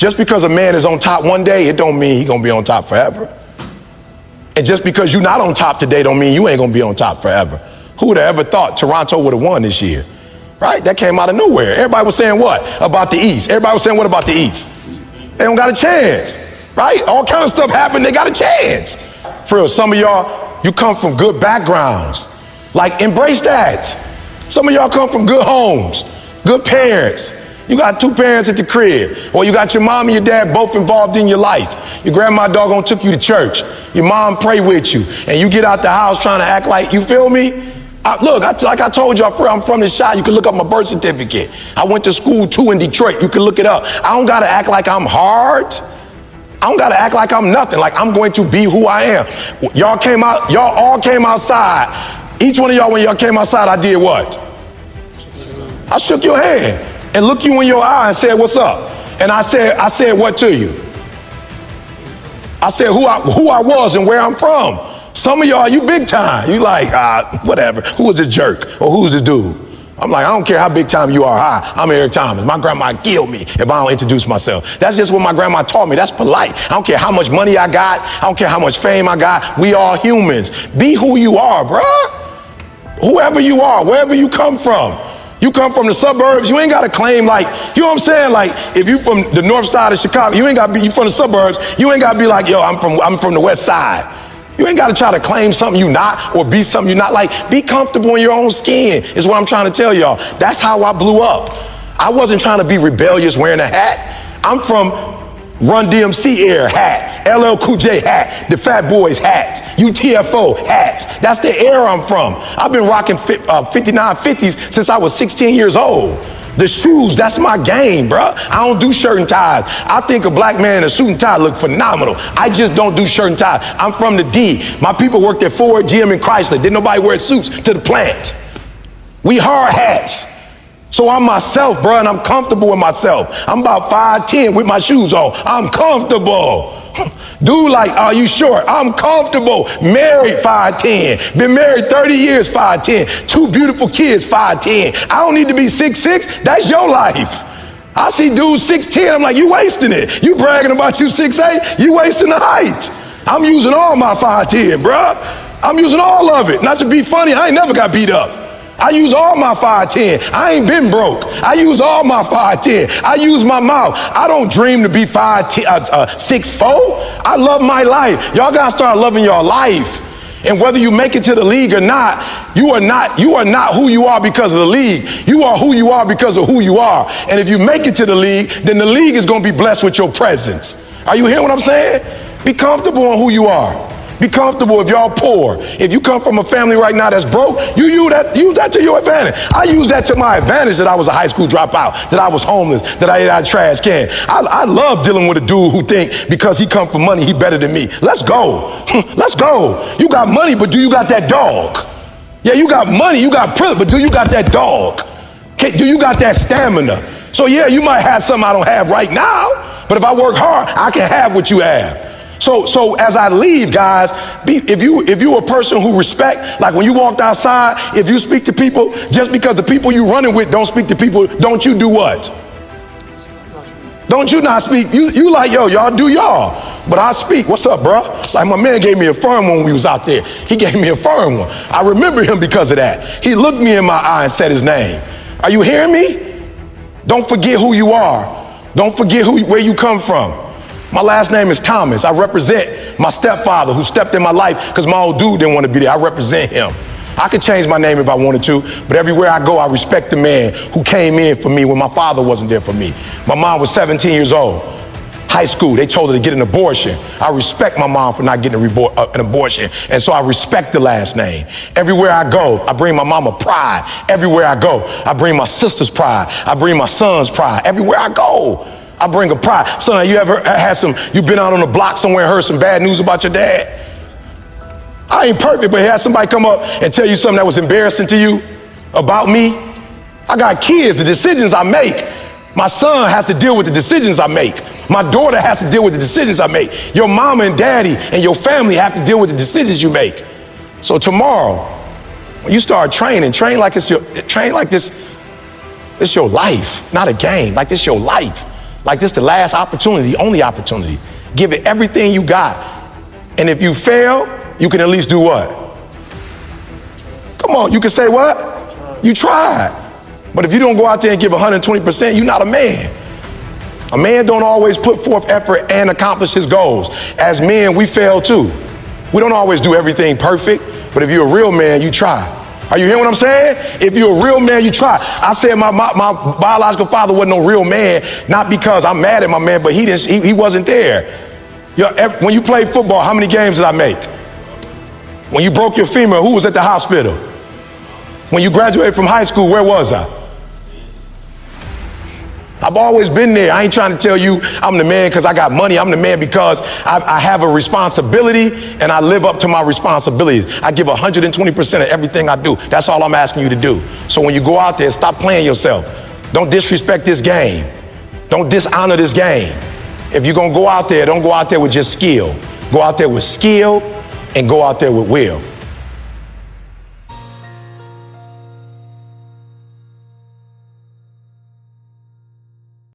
Just because a man is on top one day, it don't mean he's gonna be on top forever. And just because you're not on top today don't mean you ain't gonna be on top forever. Who would have ever thought Toronto would have won this year? Right? That came out of nowhere. Everybody was saying what about the East? Everybody was saying what about the East? They don't got a chance, right? All kind of stuff happened, they got a chance. For real, some of y'all, you come from good backgrounds. Like, embrace that. Some of y'all come from good homes, good parents. You got two parents at the crib, or you got your mom and your dad both involved in your life. Your grandma doggone took you to church. Your mom prayed with you, and you get out the house trying to act like, you feel me? Like I told y'all, I'm from the Chi. You can look up my birth certificate. I went to school too in Detroit. You can look it up. I don't gotta act like I'm hard. I don't gotta act like I'm nothing. Like, I'm going to be who I am. Y'all all came outside. Each one of y'all, when y'all came outside, I did what? I shook your hand and looked you in your eye and said, what's up? And I said what to you? I said who I was and where I'm from. Some of y'all, you big time. You like, whatever. Who was this jerk? Or who's this dude? I'm like, I don't care how big time you are. Hi, I'm Eric Thomas. My grandma killed me if I don't introduce myself. That's just what my grandma taught me. That's polite. I don't care how much money I got. I don't care how much fame I got. We all humans. Be who you are, bruh. Whoever you are, wherever you come from. You come from the suburbs, you ain't got to claim like, you know what I'm saying? Like, if you from the north side of Chicago, you ain't got to be, you from the suburbs, you ain't got to be like, yo, I'm from the west side. You ain't got to try to claim something you not or be something you not. Like, be comfortable in your own skin is what I'm trying to tell y'all. That's how I blew up. I wasn't trying to be rebellious wearing a hat. I'm from Run DMC era hat, LL Cool J hat, the Fat Boys hats, UTFO hats. That's the era I'm from. I've been rocking 5950s since I was 16 years old. The shoes, that's my game, bruh. I don't do shirt and ties. I think a black man in a suit and tie look phenomenal. I just don't do shirt and tie. I'm from the D. My people worked at Ford, GM, and Chrysler. Didn't nobody wear suits to the plant. We hard hats. So I'm myself, bro, and I'm comfortable with myself. I'm about 5'10" with my shoes on. I'm comfortable. Dude, like, are you short? I'm comfortable. Married 5'10". Been married 30 years, 5'10". Two beautiful kids, 5'10". I don't need to be 6'6". That's your life. I see dudes 6'10". I'm like, you wasting it. You bragging about you 6'8". You wasting the height. I'm using all my 5'10", bro. I'm using all of it. Not to be funny, I ain't never got beat up. I use all my 5'10". I ain't been broke. I use all my 5'10". I use my mouth. I don't dream to be 6'4". I love my life. Y'all gotta start loving your life. And whether you make it to the league or not, you are not who you are because of the league. You are who you are because of who you are. And if you make it to the league, then the league is gonna be blessed with your presence. Are you hearing what I'm saying? Be comfortable on who you are. Be comfortable if y'all poor. If you come from a family right now that's broke, you use that to your advantage. I use that to my advantage that I was a high school dropout, that I was homeless, that I ate out of trash can. I love dealing with a dude who think because he come from money, he better than me. Let's go. Let's go. You got money, but do you got that dog? Yeah, you got money, you got privilege, but do you got that dog? Do you got that stamina? So yeah, you might have something I don't have right now, but if I work hard, I can have what you have. So as I leave, guys, if you a person who respect, like when you walked outside, if you speak to people, just because the people you running with don't speak to people, don't you do what? Don't you not speak? You like, yo, y'all do y'all. But I speak. What's up, bro? Like my man gave me a firm one when we was out there. He gave me a firm one. I remember him because of that. He looked me in my eye and said his name. Are you hearing me? Don't forget who you are. Don't forget where you come from. My last name is Thomas. I represent my stepfather who stepped in my life because my old dude didn't want to be there. I represent him. I could change my name if I wanted to, but everywhere I go, I respect the man who came in for me when my father wasn't there for me. My mom was 17 years old. High school, they told her to get an abortion. I respect my mom for not getting an abortion, and so I respect the last name. Everywhere I go, I bring my mama pride. Everywhere I go, I bring my sister's pride. I bring my son's pride. Everywhere I go, I bring a pride. Son, you ever had you been out on the block somewhere and heard some bad news about your dad? I ain't perfect, but had somebody come up and tell you something that was embarrassing to you about me? I got kids, the decisions I make. My son has to deal with the decisions I make. My daughter has to deal with the decisions I make. Your mama and daddy and your family have to deal with the decisions you make. So tomorrow, when you start training, train like this, it's your life, not a game, like this your life. Like this the last opportunity, the only opportunity. Give it everything you got. And if you fail, you can at least do what? Come on, you can say what? You tried. But if you don't go out there and give 120%, you're not a man. A man don't always put forth effort and accomplish his goals. As men, we fail too. We don't always do everything perfect, but if you're a real man, you try. Are you hearing what I'm saying? If you're a real man, you try. I said my biological father wasn't no real man, not because I'm mad at my man, but he wasn't there. When you played football, how many games did I make? When you broke your femur, who was at the hospital? When you graduated from high school, where was I? I've always been there. I ain't trying to tell you I'm the man because I got money. I'm the man because I have a responsibility and I live up to my responsibilities. I give 120% of everything I do. That's all I'm asking you to do. So when you go out there, stop playing yourself. Don't disrespect this game. Don't dishonor this game. If you're going to go out there, don't go out there with just skill. Go out there with skill and go out there with will.